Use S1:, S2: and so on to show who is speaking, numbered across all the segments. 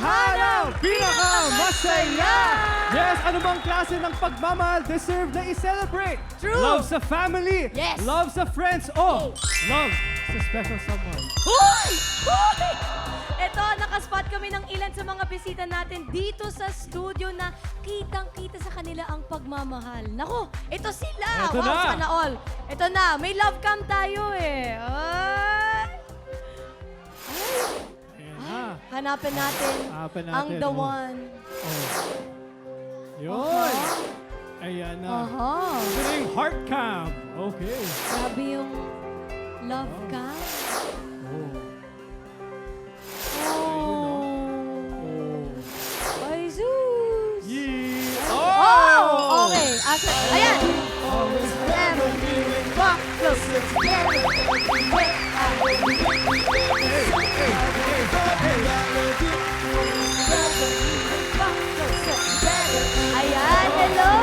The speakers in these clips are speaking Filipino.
S1: tahanang pinakamasaya! Yes, ano bang klase ng pagmamahal deserve na i-celebrate?
S2: True.
S1: Love sa family,
S2: Yes.
S1: love sa friends, o love sa special someone.
S2: Hoy! Hoy! Ito, nakaspot kami ng ilan sa mga bisita natin dito sa studio na kitang-kita sa kanila ang pagmamahal. Nako, ito sila!
S1: Ito
S2: wow,
S1: na.
S2: sana all. Ito na, may love cam tayo eh. Ay!
S1: Ayan na.
S2: Hanapin natin,
S1: Hanapin
S2: ang
S1: natin,
S2: the
S1: oh.
S2: one.
S1: Yun. Ayan na.
S2: Aha.
S1: Ito na yung heart cam. Okay.
S2: Grabe yung love cam.
S1: Oh.
S2: Oh. Ay, Zeus!
S1: Yeah.
S2: Oh! Okay. Ayan!
S1: Always
S2: Never giving up, closer together. Ayan, hello!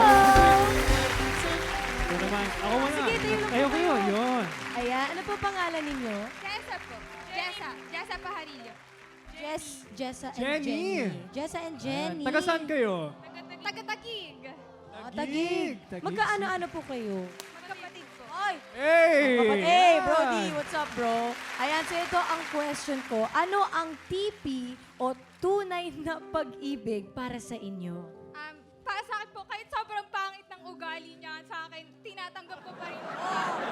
S1: Ito naman. Ako muna.
S2: Sige, tayo lang po
S1: Kayo.
S2: kayo.
S1: Yun.
S2: Ayan, ano po pangalan ninyo?
S3: Jessa po. Jessa Pajarillo.
S2: Jessa and
S1: Jenny.
S2: Jenny. Jessa and Jenny.
S1: Taga saan kayo?
S3: Taga-Tagig.
S2: Tagig.
S1: Tagig.
S2: Magkaano-ano po kayo?
S3: Magkapatid po.
S2: Ay!
S1: Hey!
S2: Hey, Brody, what's up, bro? Ayan, so ito ang question ko. Ano ang TP o tunay na pag-ibig para sa inyo?
S3: Para sa akin po, kahit sobrang pangit ng ugali niya sa akin, tinatanggap ko pa rin po.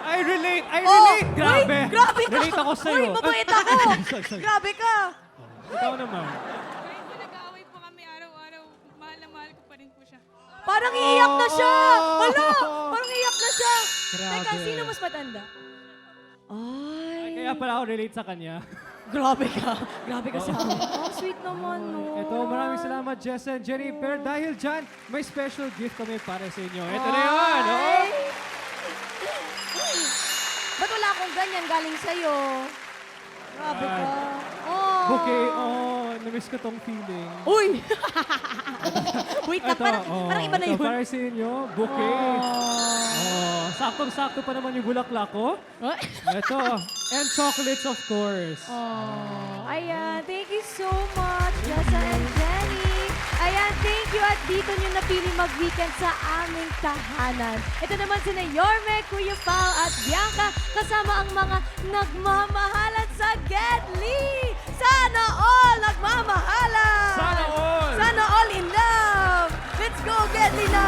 S1: I relate! Grabe!
S2: Uy, grabe ka!
S1: Relate ako sa'yo.
S2: Uy, mabait ako!
S1: Sorry.
S2: Grabe ka!
S1: Ikaw naman.
S3: Kahit po nag-aaway po kami araw-araw, mahal na mahal ko pa rin po siya.
S2: Parang iiyak na siya! Wala! Parang iiyak na siya!
S1: Grabe.
S2: Teka, sino mas matanda? Ay,
S1: Kaya pala ako relate sa kanya.
S2: grabe ka. Grabe ka sa akin. Oh, sweet naman, no?
S1: Ito, maraming salamat, Jess and Jenny. Pero dahil dyan, may special gift kami para sa inyo. Ito na yun! Oh.
S2: Ay! Ba't wala akong ganyan galing sa'yo? Grabe ka. Oh.
S1: Bouquet. Oh, namiss ko tong feeling.
S2: Uy! Wait lang,
S1: Ito,
S2: parang iba na
S1: ito,
S2: yun.
S1: para sa inyo, bouquet. Oh, saktong-sakto pa naman yung bulaklak ko.
S2: Ay.
S1: Ito, and chocolates of course.
S2: Oh, ayan. Thank you so much, Jessa and Jenny. Ayan, thank you. At dito nyo napili mag-weekend sa aming tahanan. Ito naman sina Yorme, Kuya Pao at Bianca kasama ang mga nagmamahalan sa Gedli. Sana all nagmamahalan.
S1: Sana all.
S2: Sana all in love. Let's go, Gedli na.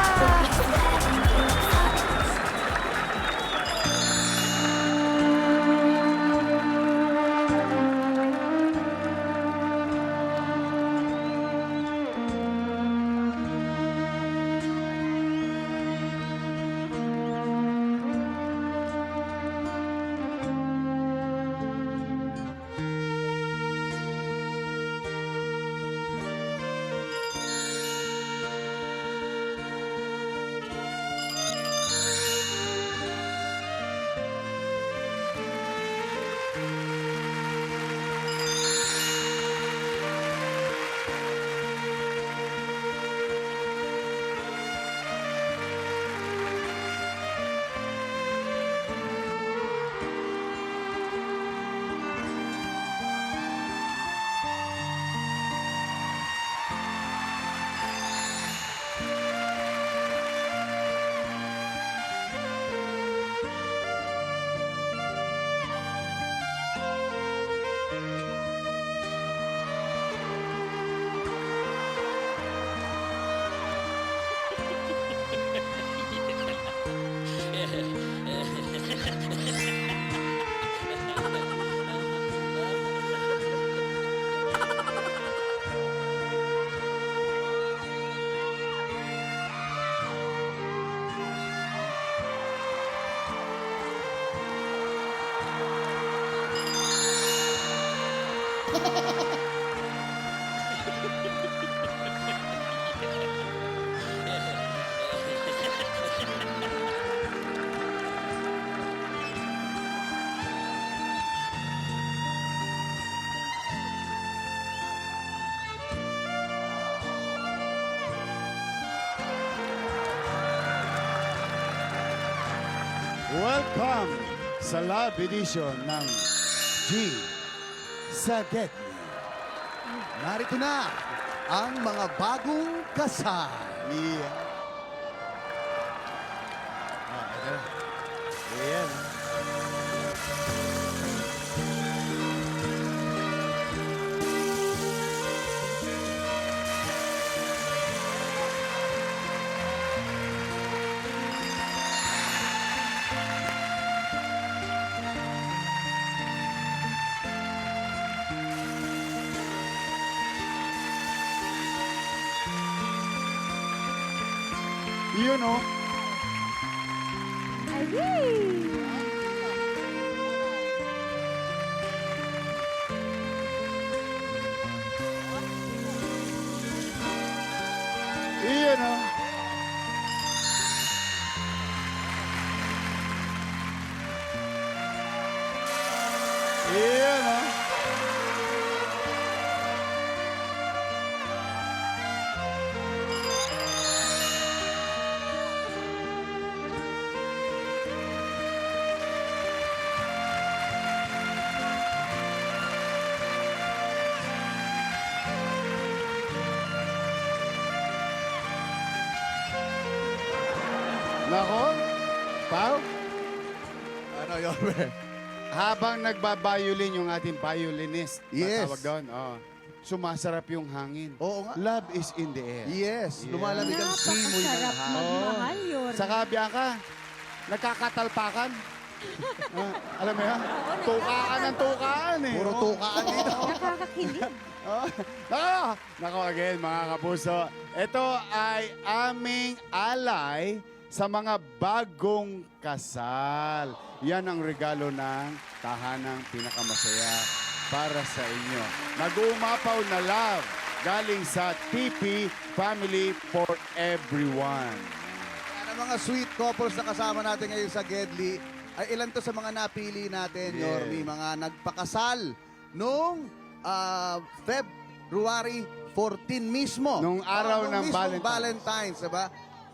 S4: Welcome sa live edition ng G sa Gedli. Narito na
S5: ang mga bagong kasal.
S4: Yeah. Ito na. Ayan. Yun, oh.
S2: Ay!
S4: Iyan, oh. Iyan, oh. Nako, Pao,
S5: Ano, Yorme?
S4: habang nagbabayolin yung ating violinist,
S5: Yes.
S4: tawag doon, sumasarap yung hangin.
S5: Oo nga.
S4: Love is in the air.
S5: Yes,
S4: Yeah.
S5: lumalamig ang simoy ng
S2: Napakasarap
S5: hangin.
S2: magmahal, Yorme.
S4: Saka, Bianca, nagkakatalpakan. Alam mo yan? Tukaan ng tukaan eh.
S5: Puro tukaan dito.
S2: Nakakakilig.
S4: Nako again, mga kapuso. Ito ay aming alay sa mga bagong kasal. Yan ang regalo ng tahanang pinakamasaya para sa inyo. Nag-uumapaw na love galing sa TP Family for Everyone.
S5: Yan ang mga sweet couples na kasama natin ngayon sa Gedli. Ay ilan to sa mga napili natin,
S4: Yeah.
S5: Yorme, mga nagpakasal nung February 14 mismo.
S4: Nung araw
S5: Nung
S4: ng
S5: mismong
S4: Valentine's.
S5: Valentine's, diba?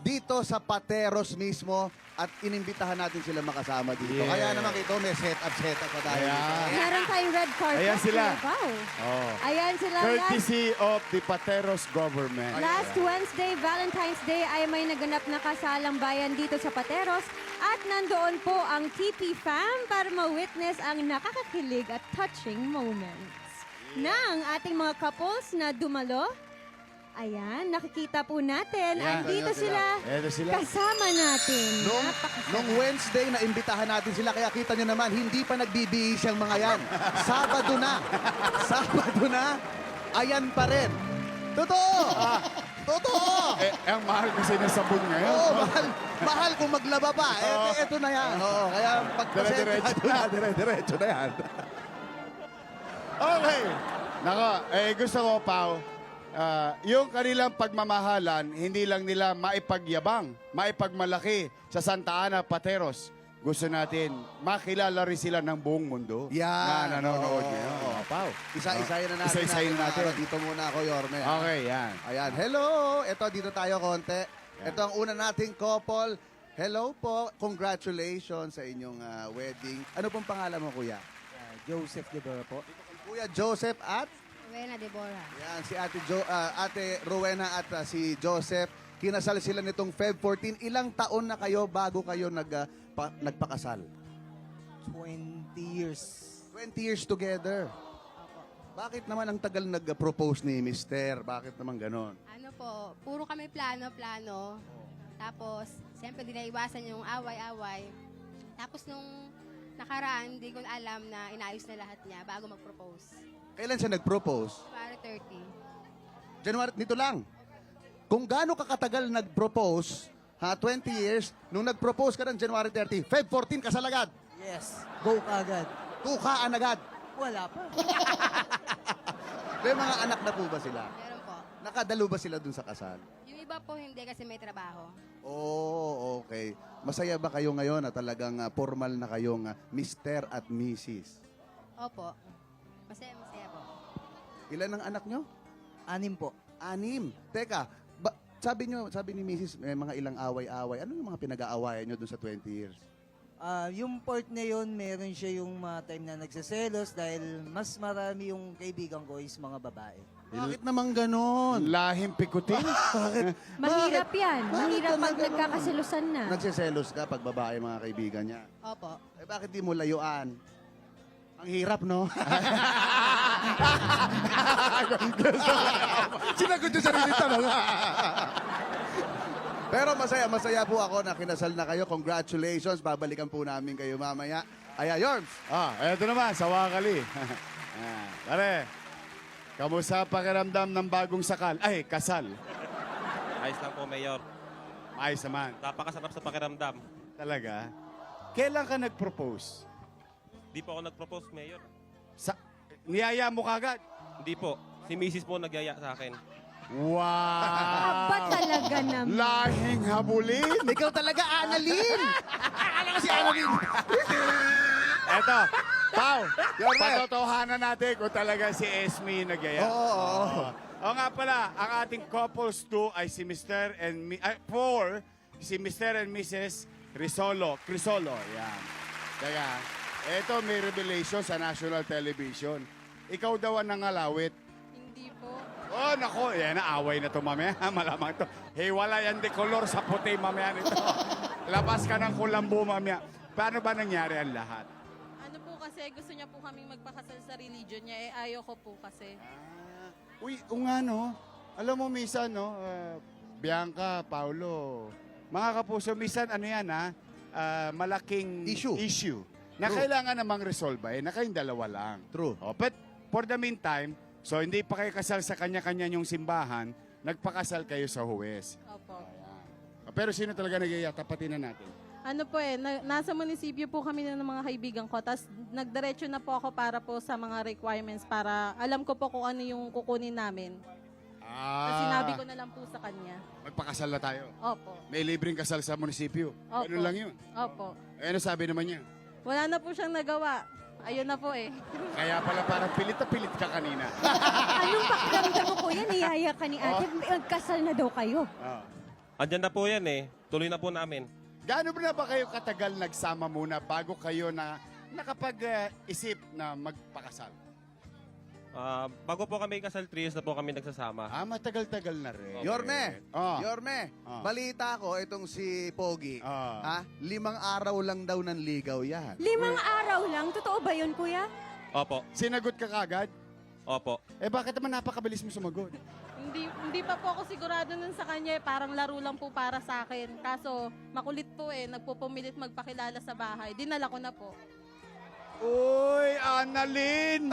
S5: Dito sa Pateros mismo at inimbitahan natin sila makasama dito.
S4: Yeah.
S5: Kaya naman ito, may setup pa tayo.
S4: Ayan.
S5: dito.
S2: Meron tayong red carpet.
S4: Ayan sila.
S2: Wow.
S4: Oh.
S2: Ayan sila.
S4: Courtesy of the Pateros government.
S2: Last Wednesday, Valentine's Day, ay may naganap na kasalang bayan dito sa Pateros at nandoon po ang TP Fam para ma-witness ang nakakakilig at touching moments ng ating mga couples na dumalo. Ayan, nakikita po natin.
S4: Ayan.
S2: Andito sila.
S4: Eto sila.
S2: Kasama natin.
S5: Nung Wednesday na imbitahan natin sila, kaya kita nyo naman, hindi pa nagbibihis ang mga yan. Sabado na. Sabado na. Ayan pa rin. Totoo. Totoo.
S4: Ang mahal kasi ng sabon ngayon.
S5: Oo, mahal. Mahal kung maglaba pa. Eto na yan. Oo, kaya
S4: Dire-diretso
S5: na. Dire-diretso na yan.
S4: Okay. Nako, gusto ko, Pao, yung kanilang pagmamahalan, hindi lang nila maipagyabang, maipagmalaki sa Santa Ana, Pateros. Gusto natin makilala rin sila ng buong mundo
S5: Yan.
S4: na nanonood
S5: Oo.
S4: ngayon. Oh, Pao.
S5: Isa-isayin na natin.
S4: Isa-isayin na natin.
S5: Dito muna ako, Yorme.
S4: Okay, yan.
S5: Ayan. Hello. Ito, dito tayo konti. Ito ang una nating couple. Hello po. Congratulations sa inyong wedding. Ano pong pangalan mo, kuya?
S1: Joseph Deborah po.
S5: Kuya Joseph at
S3: Rowena Deborah.
S5: yan, si Ate Rowena at si Joseph. Kinasal sila nitong Feb 14. Ilang taon na kayo bago kayo nagpakasal?
S1: 20 years.
S5: 20 years together. Bakit naman ang tagal nag-propose ni Mister? Bakit naman ganon?
S3: Ano po, puro kami plano-plano. Tapos, siyempre di naiwasan yung away-away. Tapos nung nakaraan, hindi ko na alam na inayos na lahat niya bago mag-propose.
S5: Kailan siya nag-propose?
S3: February 30.
S5: January, nito lang. Kung gaano ka katagal nag-propose, 20 years, nung nag-propose ka ng January 30, Feb 14 kasal agad.
S1: Yes. Go agad.
S5: Tukaan agad.
S1: Wala pa.
S5: May mga anak na po ba sila?
S3: Meron po.
S5: Nakadalo ba sila dun sa kasal?
S3: Yung iba po hindi kasi may trabaho.
S5: Oh, okay. Masaya ba kayo ngayon na talagang formal na kayong Mr. at Mrs.?
S3: Opo. Masaya po.
S5: Ilan ang anak nyo?
S1: 6 po.
S5: 6. Teka, sabi ni Mrs. may mga ilang away-away. Ano yung mga pinag-aawayan nyo dun sa 20 years?
S6: Yung part na yun, meron siya yung mga time na nagsiselos dahil mas marami yung kaibigan ko is mga babae.
S5: Bakit naman ganon?
S4: Lahing pikutin?
S2: Mahirap yan. Mahirap pag
S5: talaga
S2: nagkakaselusan na.
S5: Nagsiselos ka pag babae mga kaibigan niya.
S3: Opo.
S5: Eh bakit di mo layuan? Ang hirap, no? Sinagot yung sarili tanong. Pero masaya po ako na kinasal na kayo. Congratulations. Babalikan po namin kayo mamaya. Aya, Yorms.
S4: Eto naman, sa Wakali. Pare, kamusta pakiramdam ng bagong kasal?
S7: Ayos lang po, Mayor.
S4: Ayos naman.
S7: Napakasarap sa pakiramdam.
S4: Talaga? Kailan ka nag-propose?
S7: Di po ako nag-propose, Mayor.
S4: Niyaya mo kagad?
S7: Hindi po. Si Mrs. po nagyaya sa akin.
S4: Wow!
S2: Aba talaga naman.
S4: Lahing habulin!
S5: Ikaw talaga, Annalyn! Alam ko si Annalyn!
S4: Eto, Pao, patotohanan natin kung talaga si Esme nagyaya.
S5: Oo.
S4: O nga pala, ang ating couples 2 ay si Mr. and 4, si Mr. and Mrs. Crisolo. Yan. Kaya, eto may revelation sa national television. Ikaw daw ang nangalawit.
S3: Hindi po.
S4: Oh, nako, yan na, away na to mamaya. Malamang to. Hey, wala yan de color sa puti mamaya nito. Labas ka ng kulambo mamaya. Paano ba nangyari ang lahat?
S8: Ano po kasi, gusto niya po kaming magpakasal sa religion niya, eh ayaw ko po kasi.
S4: Uy, nga no. Alam mo, minsan, no, Bianca, Paulo, mga kapuso, minsan, ano yan, malaking issue na
S5: True.
S4: kailangan namang resolve na kayong dalawa lang.
S5: True.
S4: Oh, but for the meantime, so hindi pa kayo kasal sa kanya-kanya yung simbahan, nagpakasal kayo sa huwes.
S8: Opo.
S4: Pero sino talaga nagyaya? Tapatin na natin.
S8: Ano po nasa munisipyo po kami ng mga kaibigan ko, tapos nagdiretso na po ako para po sa mga requirements para alam ko po kung ano yung kukunin namin. Tapos sinabi ko na lang po sa kanya.
S4: Magpakasal na tayo.
S8: Opo.
S4: May libreng kasal sa munisipyo.
S8: Opo.
S4: Ganun lang yun.
S8: Opo.
S4: Eh, ano sabi naman niya?
S8: Wala na po siyang nagawa. Ayun na po eh.
S4: Kaya pala parang pilit na pilit ka kanina.
S2: Anong pakiramdam mo, kuya? Niyaya ka ni ate. Magkasal na daw kayo.
S7: Andyan na po yan eh. Tuloy na po namin.
S4: Gaano ba na ba kayo katagal nagsama muna bago kayo na nakapag-isip na magpakasal?
S7: Bago po kami kasal, 3 years na po kami nagsasama.
S4: Matagal-tagal na rin.
S5: Yorme!
S4: Oh.
S5: Yorme!
S4: Ah.
S5: Balita ko, itong si Pogi,
S4: Ah.
S5: 5 araw lang daw ng ligaw yan.
S2: 5 araw lang? Totoo ba yun, kuya?
S7: Opo.
S4: Sinagot ka kagad?
S7: Opo.
S4: Eh bakit naman napakabilis mo sumagot?
S8: Hindi pa po ako sigurado nun sa kanya, parang laro lang po para sa akin. Kaso makulit po nagpupumilit magpakilala sa bahay. Dinala ko na po.
S4: Uy, Annalyn!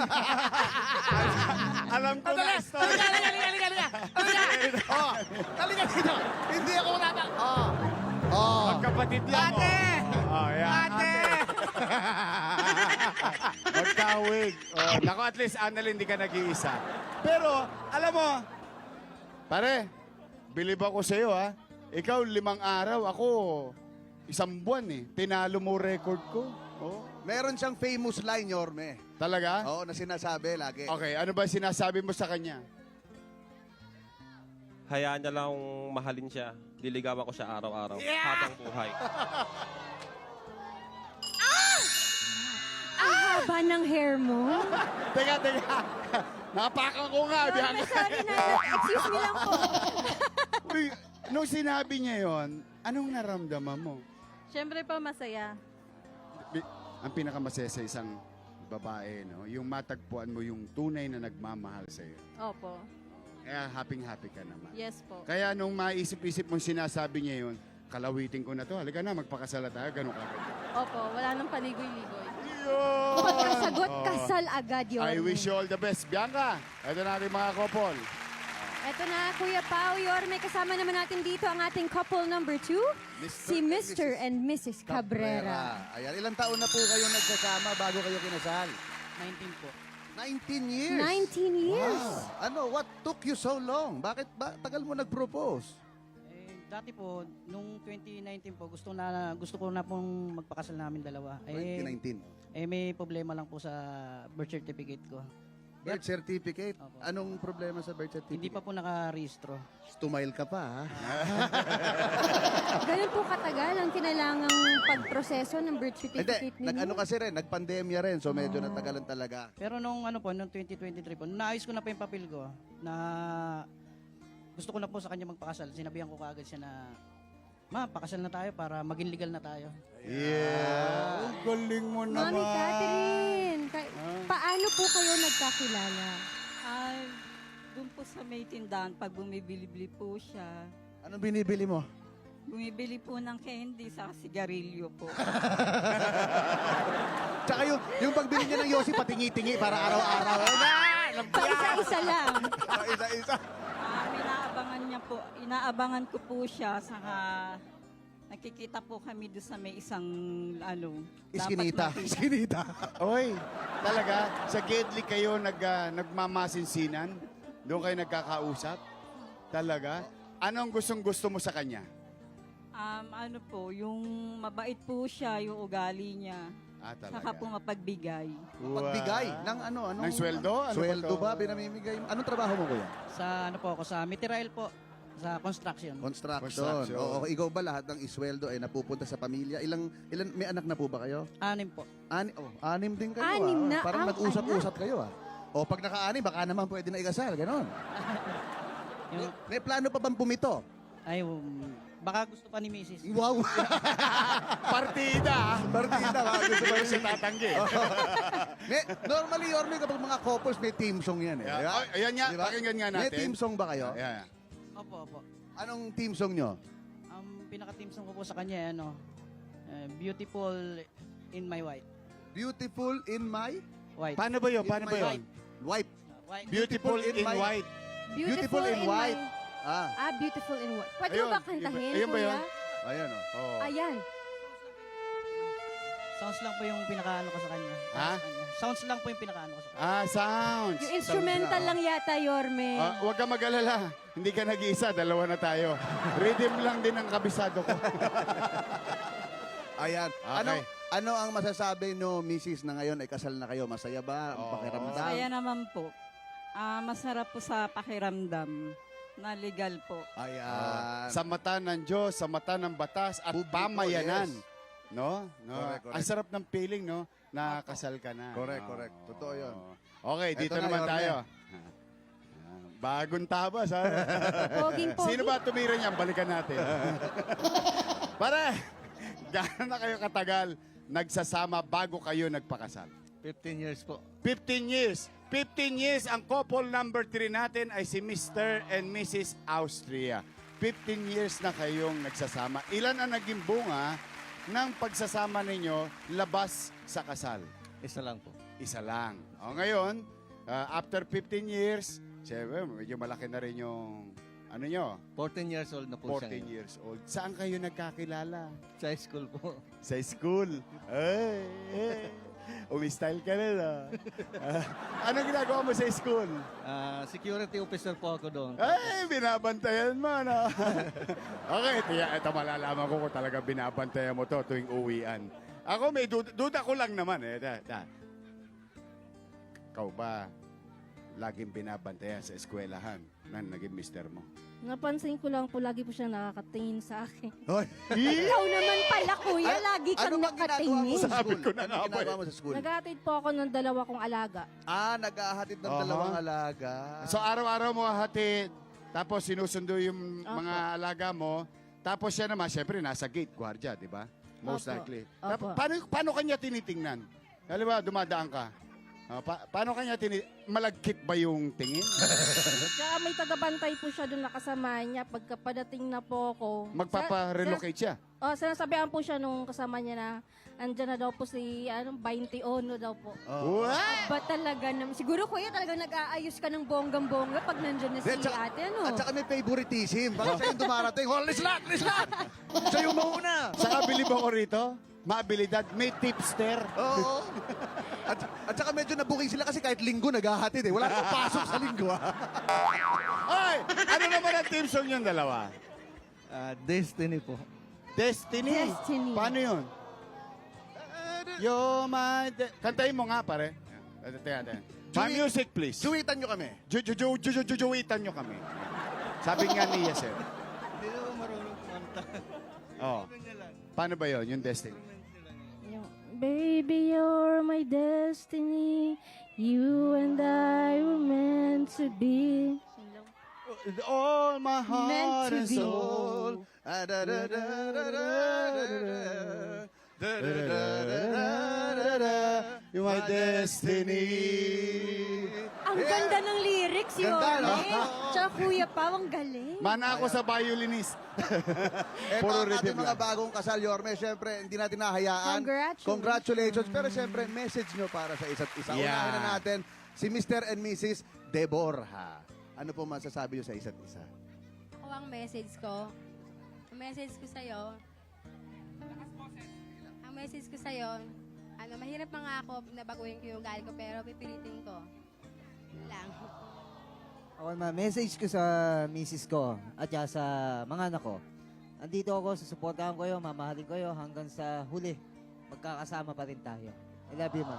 S4: Alam ko na story.
S5: Halika dito! Hindi ako nata...
S4: Magkapatid yan. Ate! Ate! Magkawig. Naku, at least, Annalyn, hindi ka nag-iisa. Pero, alam mo, pare, believe ako sa'yo, ha? Ikaw, 5 araw. Ako, 1 buwan, eh. Tinalo mo record ko. Oh.
S5: Meron siyang famous line, Yorme.
S4: Talaga?
S5: Oo, na sinasabi lagi.
S4: Okay, ano ba sinasabi mo sa kanya?
S7: Hayaan niya lang mahalin siya. Liligawan ko siya araw-araw. Habang buhay.
S2: Ang haba ng hair mo.
S4: Teka. Napakan ko nga.
S2: Yorme, sorry na. Excuse me lang po.
S4: Uy, nung sinabi niya yon, anong naramdaman mo?
S8: Siyempre po masaya.
S4: Ang pinakamasaya sa isang babae, no? Yung matagpuan mo yung tunay na nagmamahal sa'yo.
S8: Opo.
S4: Kaya happy ka naman.
S8: Yes po.
S4: Kaya nung maisip-isip mong sinasabi niya yun, kalawitin ko na to, halika na, magpakasala tayo, ganun ka.
S8: Opo, wala nang paligoy-ligoy.
S2: Pagkasagot,
S4: Oh.
S2: kasal agad, Yorme.
S4: I wish you all the best. Bianca, ito na ating mga couple.
S2: Eto na, Kuya Pao, Yorme, kasama naman natin dito ang ating couple number 2, si Mr. and Mrs. Cabrera.
S5: Ayan, ilang taon na po kayo nagsasama bago kayo kinasal?
S6: 19 po.
S5: 19 years.
S2: 19 years.
S5: Wow. Ano, what took you so long? Bakit ba tagal mo nag-propose?
S6: Dati po, nung 2019 po, gusto ko na pong magpakasal namin dalawa.
S5: 2019.
S6: May problema lang po sa birth certificate ko.
S5: Birth certificate.
S9: Opo.
S5: Anong problema sa birth certificate?
S9: Hindi pa po nakarehistro.
S5: Tumile ka pa, ha?
S2: Ganun po katagal ang kinailangang pagproseso ng birth
S5: Hindi,
S2: certificate ninyo?
S5: nag-ano kasi rin, nagpandemya rin, so medyo natagalan talaga.
S9: Pero nung ano po, nung 2023 po, naayos ko na po yung papel ko na gusto ko na po sa kanya magpakasal. Sinabihan ko kaagad siya na, ma, pakasal na tayo para maging legal na tayo.
S4: Yeah. Ang galing mo naman.
S2: Mami Catherine, paano po kayo nagkakilala?
S8: Doon po sa may tindahan, pag bumibili po siya,
S5: Anong binibili mo?
S8: bumibili po ng candy sa sigarilyo po.
S5: Tsaka yung pagbili niya ng Yossi, patingi-tingi para araw-araw.
S2: Isa-isa lang.
S5: Isa-isa.
S8: Inaabangan ko po siya, saka nakikita po kami doon sa may isang
S5: Iskinita. Iskinita.
S4: Oy, talaga, sa Gedli kayo nagmamasinsinan? Doon kayo nagkakausap? Talaga? Anong gustong-gusto mo sa kanya?
S8: yung mabait po siya, yung ugali niya.
S4: Talaga.
S8: Saka po mapagbigay.
S5: Pagbigay ng anong...
S4: Ng sweldo? Ano
S5: sweldo
S4: ba
S5: ba? Binamimigay? Anong trabaho mo, kuya?
S9: Sa ano po ako, sa Mitirail po, sa construction.
S5: Construction. Oo, ikaw ba lahat ng isweldo ay napupunta sa pamilya? Ilan may anak na po ba kayo?
S9: 6 po.
S5: Anim din kayo.
S2: Anim na
S5: Parang
S2: ang
S5: nag-usap-usap kayo, O pag naka-anim, baka naman pwede na ikasal. Ganon. May plano pa bang pumito?
S9: Ay, baka gusto pa ni Mrs.
S5: Wow!
S4: Partida!
S5: Partida, baka gusto pa
S4: Sa tatanggi.
S5: Normally, Yorme, kapag mga couples, may team song yan eh.
S4: Yeah.
S5: Di ba?
S4: Ayan nga,
S5: Di ba?
S4: pakinggan nga
S5: May
S4: natin.
S5: team song ba kayo?
S4: Yeah.
S9: Opo.
S5: Anong team song nyo?
S9: Ang pinaka-team song ko po sa kanya, Beautiful in my white.
S5: Beautiful in my
S9: White.
S4: Paano ba yun?
S5: In
S4: Paano
S5: my
S4: ba yun?
S5: white.
S9: White.
S4: Beautiful in
S5: my-
S4: white.
S5: Beautiful in white.
S2: Beautiful in white. Pwede
S4: Ayun,
S2: mo ba kantahin,
S4: ayun ba
S2: kuya?
S4: yun?
S5: Ayan o.
S4: Oh.
S2: Ayan.
S9: Sounds lang po yung pinaka-ano ko sa kanya.
S4: Ha?
S9: Sounds lang po yung pinaka-ano ko sa kanya.
S4: Sounds.
S2: Yung instrumental lang yata, Yorme.
S4: Huwag ka mag-alala. Hindi ka nag-iisa. Dalawa na tayo. Rhythm lang din ang kabisado ko.
S5: Ayan.
S4: Okay.
S5: Ano ang masasabi no, Mrs. na ngayon ay kasal na kayo? Masaya ba? Ang pakiramdam?
S8: Kaya naman po. Masarap po sa pakiramdam na legal po.
S5: Ayan.
S4: Sa mata ng Diyos, sa mata ng batas at
S5: Publiko,
S4: pamayanan.
S5: yes.
S4: No?
S5: Correct.
S4: Ang sarap ng feeling, no? Na kasal ka na.
S5: Correct. Totoo yun.
S4: Okay, dito
S5: Eto na,
S4: naman
S5: Yorme.
S4: tayo. Bagong tabas, ha?
S2: Poging-pogi.
S4: Sino ba tumira niyan? Balikan natin. Pare, gaano na kayo katagal nagsasama bago kayo nagpakasal?
S6: 15 years po.
S4: 15 years. 15 years, ang couple number 3 natin ay si Mr. and Mrs. Austria. 15 years na kayong nagsasama. Ilan ang naging bunga ng pagsasama ninyo labas sa kasal?
S6: Isa lang po.
S4: Isa lang. O ngayon, after 15 years, siyempre, medyo malaki na rin yung,
S6: 14 years old na po
S4: 14
S6: siya.
S4: years old. Saan kayo nagkakilala?
S6: Sa school po.
S4: Sa school. Ay, umi-style ka na, no? Anong ginagawa mo sa school?
S6: Security officer po ako doon.
S4: Ay, binabantayan mo, no? Okay, ito malalaman ko kung talaga binabantayan mo to tuwing uwian. Ako may duda ko lang naman eh. Ikaw ba laging binabantayan sa eskwelahan na naging mister mo?
S2: Napansin ko lang po, lagi po siya nakakatingin sa akin.
S5: Hoy.
S2: Ikaw naman pala, kuya. Lagi kang
S5: Ano bang ginagawa mo
S2: nakatingin.
S5: sa
S4: Sabi
S5: school?
S4: ko na
S5: Ano
S4: nga ba
S5: ginagawa
S4: eh.
S5: mo sa school?
S2: Naghatid po ako ng 2 kong alaga.
S5: Nag-ahatid ng
S4: Aha.
S5: 2 alaga.
S4: So araw-araw mo hatid, tapos sinusundo yung
S2: Opo.
S4: mga alaga mo, tapos siya naman, syempre nasa gate, gwardiya, di ba? Most
S2: Opo.
S4: likely.
S2: Opo.
S4: Paano kanya tinitingnan? Halimbawa, dumadaan ka. Paano kanya malagkit ba yung tingin?
S2: Tsaka may tagabantay po siya doon nakasama niya. Pagka padating na po ako.
S4: Magpapa-relocate siya?
S2: Sinasabihan po siya nung kasama niya na andyan na daw po si 20 ono daw po.
S4: What?
S2: Ba talaga naman? Siguro kuya talaga nag-aayos ka ng bonggang-bongga pag nandyan na si ate, ano?
S5: At saka may favoritism. Baka siya yung dumarating. Lislat! Siya yung mauna.
S4: Saka bilib ako rito, maabilidad, may tipster.
S5: Oo. At saka medyo nabuking sila kasi kahit linggo naghahatid eh. Wala nang pasok sa linggo
S4: Ay, ano naman ang team song yung dalawa?
S6: Destiny po.
S4: Destiny.
S2: Destiny.
S4: Paano yun? You're my... Kantayin mo nga, pare. Teka. music, please.
S5: Juwitan nyo kami.
S4: Jujuwitan nyo kami. Sabi nga ni Yasser.
S9: Hindi naman marunong kumanta.
S4: Oh. Paano ba yun, yung Destiny?
S2: Baby, you're my destiny. You and I were meant to be.
S4: All my heart
S2: Meant to
S4: and
S2: be.
S4: soul.
S5: Ah, da, da, da, da, da, da, da. Da, da, da, da, da, da.
S4: You're my destiny.
S2: Ang ganda ng lyrics,
S5: Ganda, no?
S2: Yorme. Tsaka Kuya Pao, ang galing.
S4: Mana ako sa violinist.
S5: Ito
S4: Puro
S5: ang ating
S4: rhythm
S5: mga
S4: lang.
S5: bagong kasal, Yorme. Siyempre, hindi natin nahayaan. Congratulations. Pero siyempre, message nyo para sa isa't isa.
S4: Yeah.
S5: Unahin na natin si Mr. and Mrs. Deborah. Ano po masasabi nyo sa isa't isa?
S3: Ako ang message ko. Ang message ko sa'yo. Ang message ko sa'yo, mahirap mga ako na baguhin ko yung ugali ko, pero pipilitin ko. Yun lang.
S6: Ako naman, message ko sa misis ko at saka sa mga anak ko. Andito ako, susuportahan ko kayo, mamahalin ko kayo hanggang sa huli. Magkakasama pa rin tayo. I love you, ma.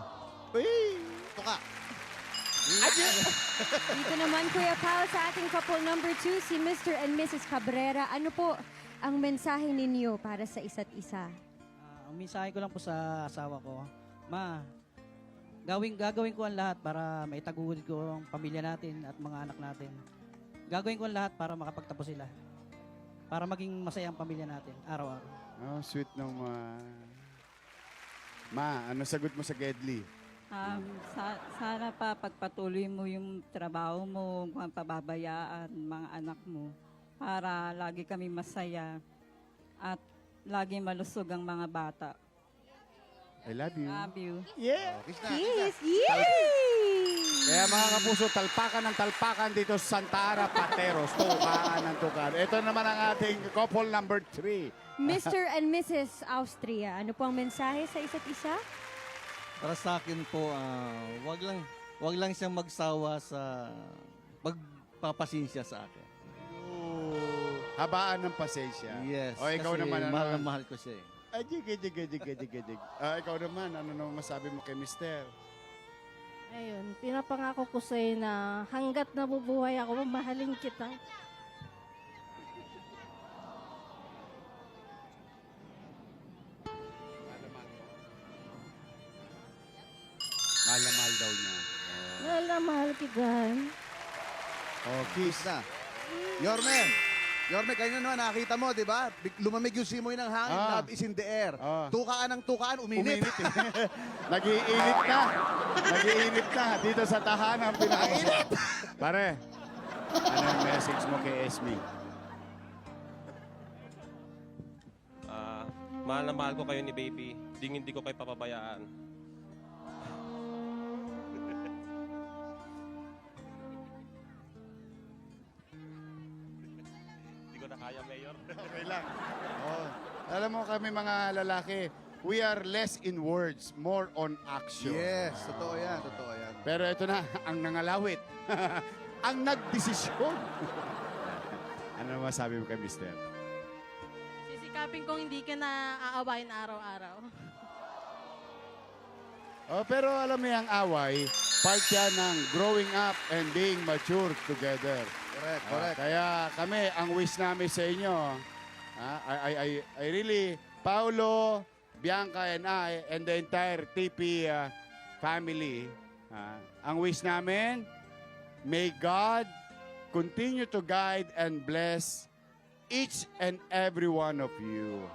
S5: Tuka.
S2: Dito naman, Kuya Pao, sa ating couple number 2, si Mr. and Mrs. Cabrera. Ano po ang mensahe ninyo para sa isa't isa?
S9: Ang mensahe ko lang po sa asawa ko, Ma, gagawin ko ang lahat para maitaguhid ko ang pamilya natin at mga anak natin. Gagawin ko ang lahat para makapagtapos sila. Para maging masaya ang pamilya natin, araw-araw.
S4: Oh, sweet naman. Ma, ano sagot mo sa Gedli?
S8: Sana pa pagpatuloy mo yung trabaho mo, kung pababayaan mga anak mo, para lagi kami masaya at lagi malusog ang mga bata.
S4: I love you.
S8: Love you.
S4: Yeah.
S5: Kiss na.
S2: Yes! Yay!
S4: Kaya mga kapuso, talpakan ng talpakan dito sa Santa Ana, Pateros. Tukaan ng tukaan. Ito naman ang ating couple number 3.
S2: Mr. and Mrs. Austria, ano po ang mensahe sa isa't isa?
S10: Para sa akin po, wag lang siyang magsawa sa pagpapasensya sa akin.
S4: Habaan ng pasensya.
S10: Yes.
S4: O, ikaw
S10: kasi
S4: naman. Ano
S10: mahal na
S4: naman?
S10: mahal ko siya eh.
S4: Ay, jig. Ikaw naman, ano naman masabi mo kay Mister?
S8: Ayun, pinapangako ko sa'yo na hanggat nabubuhay ako, mamahalin kita.
S4: Mahal na mahal daw niya.
S8: Mahal na mahal kita.
S4: Oh, kiss.
S5: Kiss na. Yorme, kanina naman nakita mo, di ba? Lumamig yung simoy ng hangin, love is in the air. Tukaan ng tukaan, uminit.
S4: Nag-iinit na. Nag-iinit na. Dito sa tahanan, pinakainit. Pare, ano yung message mo kay Esme?
S7: Mahal na mahal ko kayo ni baby. Hindi ko kayo papabayaan. Hindi ko na kaya, Mayor.
S4: Okay lang. Oh. Alam mo kami mga lalaki, we are less in words, more on action.
S5: Yes, totoo yan, totoo yan.
S4: Pero ito na, ang nangalawit. Ang nagdesisyon. Ano masabi mo kay Mister?
S8: Sisikapin kong hindi ka na aawain araw-araw.
S4: Oh, pero alam mo yung away, part yan ng growing up and being mature together.
S5: Correct.
S4: Kaya kami, ang wish namin sa inyo, I really, Paulo, Bianca and I, and the entire TP family, ang wish namin, may God continue to guide and bless each and every one of you.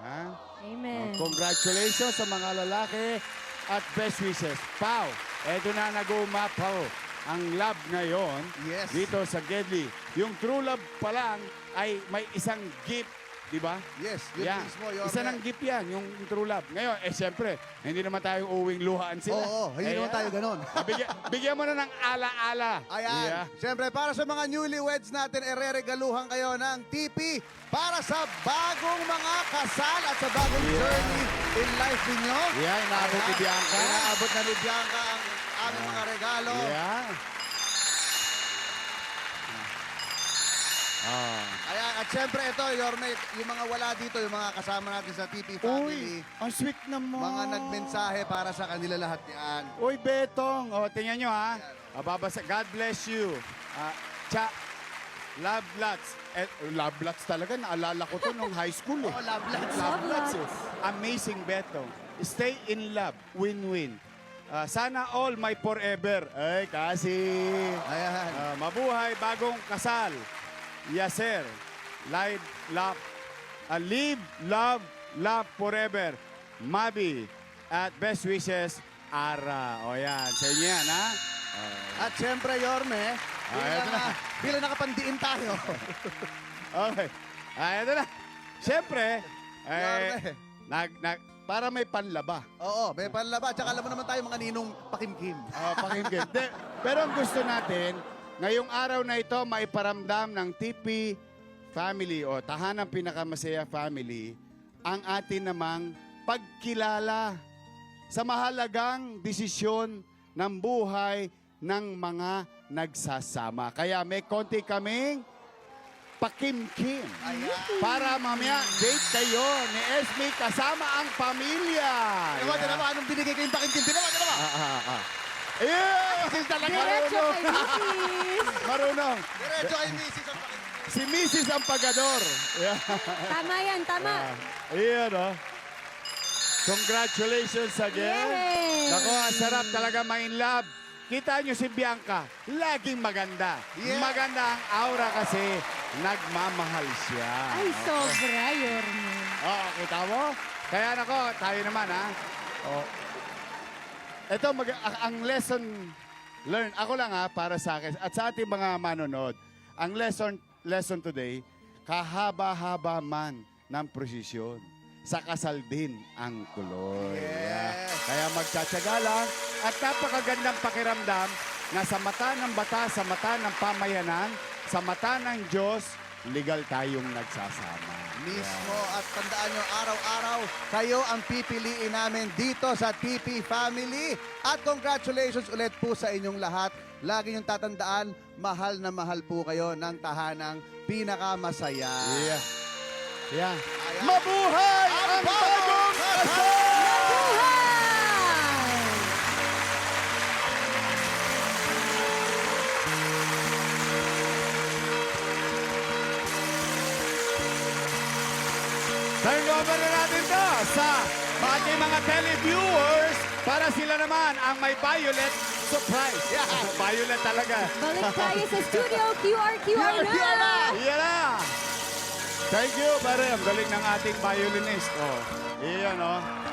S2: Amen.
S4: Congratulations sa mga lalaki at best wishes. Pau, eto na nag-uumapaw ang love ngayon
S5: Yes.
S4: dito sa Gedli. Yung true love pa lang ay may isang gift, di ba?
S5: Yes, yun
S4: Yeah.
S5: mismo, Yorme.
S4: Isa ng gift yan, yung true love. Ngayon, siyempre, hindi naman tayo uwing luhaan sila.
S5: Oo, hindi naman tayo ganun.
S4: Bigyan mo na ng ala-ala.
S5: Ayan.
S4: Yeah.
S5: Siyempre, para sa mga newlyweds natin, regaluhan kayo ng TP para sa bagong mga kasal at sa bagong journey in life ninyo.
S4: Yeah, inaabot ni Bianca.
S5: Inaabot na ni Bianca ang aming mga regalo.
S4: Yeah.
S5: Ayan, at syempre ito, Yorme, yung mga wala dito, yung mga kasama natin sa TP Family,
S4: Ang sweet naman.
S5: mga nagmensahe para sa kanila lahat yan.
S4: Uy, Betong. O, tingnan nyo ha. Babasa. God bless you. Love lots. Love lots talaga. Naalala ko to nung high school eh.
S5: Love lots.
S4: Love lots eh. Amazing, Betong. Stay in love. Win-win. Sana all my forever. Ay, kasi.
S5: Ayan.
S4: Mabuhay bagong kasal. Yaser. Live, love. Live, love forever. Mabi. At best wishes, Ara. O yan. Sa inyo yan, ha?
S5: At syempre, Yorme,
S4: ito na.
S5: bilang nakapandiin tayo.
S4: Okay. Ito na. Siyempre,
S5: Yorme.
S4: para may panlaba.
S5: Oo, may panlaba. Tsaka alam mo naman tayo mga ninong pakimkim.
S4: Pakinggan. Pero ang gusto natin, ngayong araw na ito, maiparamdam ng TP Family o Tahanang Pinakamasaya Family ang atin namang pagkilala sa mahalagang desisyon ng buhay ng mga nagsasama. Kaya may konti kaming pakimkim. Para mamaya date kayo ni Esme kasama ang pamilya.
S5: Tinawa, anong binigay kayong pakimkim? Tinawa.
S4: Yeah! Kasi talaga
S2: Diretso
S4: marunong.
S2: kay Mrs.
S4: Marunong.
S5: Diretso kay Mrs. ang pakimkim.
S4: Si Mrs. ang pagador. Yeah.
S2: Tama yan, tama.
S4: Iyan, oh. Congratulations again.
S2: Yes!
S4: Nako, ang sarap talaga ma-in love. Kita nyo si Bianca, laging maganda.
S5: Yeah.
S4: Maganda ang aura kasi nagmamahal siya.
S2: Ay, sobra, Yorme.
S4: Kita mo? Kaya nako, tayo naman, ha? Ito, ang lesson learned. Ako lang, ha, para sa akin. At sa ating mga manonood. Ang lesson today, kahaba-haba man ng prosesyon, sa kasal din ang tuloy.
S5: Yes.
S4: Kaya magtsatsaga lang at napakagandang pakiramdam na sa mata ng bata, sa mata ng pamayanan, sa mata ng Diyos, legal tayong nagsasama.
S5: Mismo. At tandaan nyo, araw-araw, kayo ang pipiliin namin dito sa TP Family. At congratulations ulit po sa inyong lahat. Lagi niyong tatandaan, mahal na mahal po kayo ng tahanang pinakamasaya.
S4: Yeah. Yeah.
S5: Ayan.
S4: Mabuhay ang bagong kasal! Turn over na natin to sa ating mga televiewers para sila naman ang may violet surprise. Yeah. Violet talaga.
S2: Balik tayo sa studio. QR na!
S4: Iyan na! Thank you, pare. Ang galing ng ating violinist. Iyan, oh.